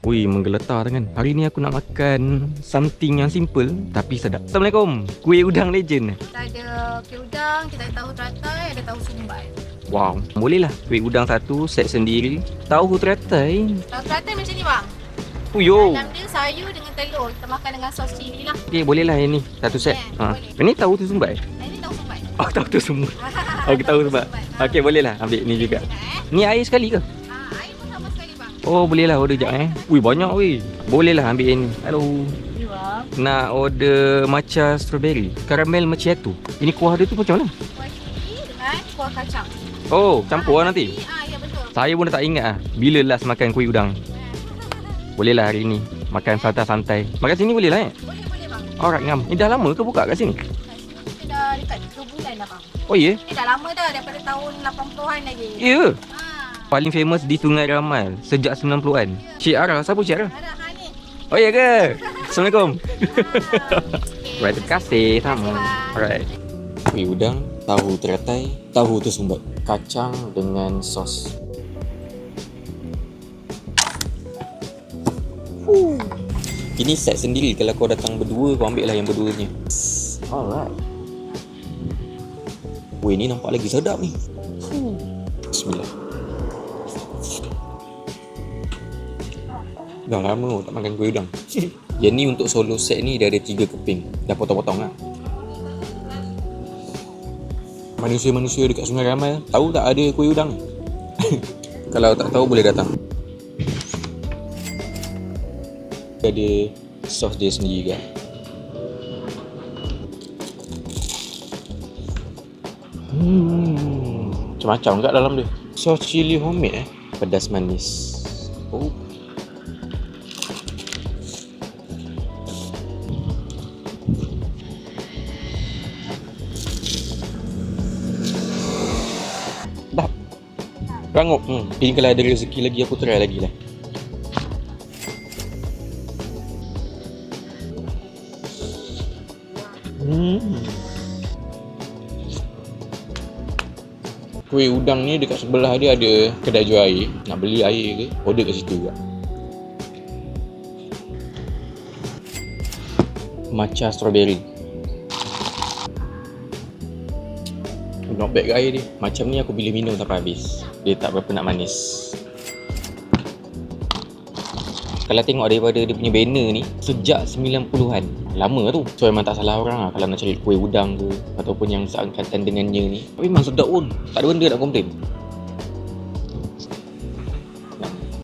Wih, menggeletar tangan. Hari ni aku nak makan something yang simple tapi sedap. Assalamualaikum. Kuih udang legend. Kita ada kuih udang, kita ada tahu teratai, ada tahu sumbai. Wow, boleh lah. Kuih udang satu, set sendiri. Tahu teratai. Tahu teratai macam ni bang. Uyo. Dalam dia sayur dengan telur. Kita makan dengan sos cili lah. Okey, boleh lah yang ni. Satu set. Yeah, boleh. Ini tahu tu sumbai. Ini tahu sumbai. Oh, tahu tu semua. Okey, tahu sumbai. Okey, boleh lah ambil ni juga. Ni air sekali ke? Air pun sama sekali bang. Oh, boleh lah order jap Ui, banyak weh. Boleh lah ambil yang ni. Hello. Ni bang. Nak order matcha strawberry, caramel macchiato. Ini kuah dia tu macam mana? Kuah cili dengan kuah kacang. Oh, campur lah nanti. Ya betul. Saya pun dah tak ingat bila last makan kuih udang. Boleh lah hari ni. Makan santai-santai. Makan sini boleh lah Boleh bang. Alright ngam. Ni dah lama ke buka kat sini? Kat sini kita dah dekat 3 bulan dah bang. Oh ya? Ni dah lama dah, daripada tahun 80-an lagi. Ya. Ha. Paling famous di Sungai Ramal sejak 90-an. Cik Ara, siapa Cik Ara? Ada ha ni. Oh ya ke? Assalamualaikum. Okay. Right, terima kasih. Sama. Alright. Kuih udang, tahu teratai, tahu tersumbat, kacang dengan sos. Ini set sendiri. Kalau kau datang berdua, kau ambil lah yang berdua ni. Alright. Weh, ni nampak lagi sedap ni. Bismillah. Dah lama tak makan kuih udang. Yang ni untuk solo set ni dia ada 3 keping. Dah potong-potong lah. Manusia-manusia dekat Sungai Ramal tahu tak ada kuih udang? Kalau tak tahu boleh datang. Dia ada sos dia sendiri kan. Macam-macam kat dalam dia. Sos cili homemade pedas manis. Oh. Dah. Rangup. Ini kalau ada rezeki lagi aku try lagi lah. Kuih udang ni dekat sebelah dia ada kedai jual air. Nak beli air ke, order kat situ juga. Matcha strawberry. Not bad ke air dia. Macam ni aku boleh minum sampai habis. Dia tak berapa nak manis. Kalau tengok daripada dia punya banner ni, sejak 90-an. Lama tu. So memang tak salah orang lah kalau nak cari kuih udang ke ataupun yang seangkatan dengannya ni. Tapi memang sedap pun. Tak ada benda nak komplain.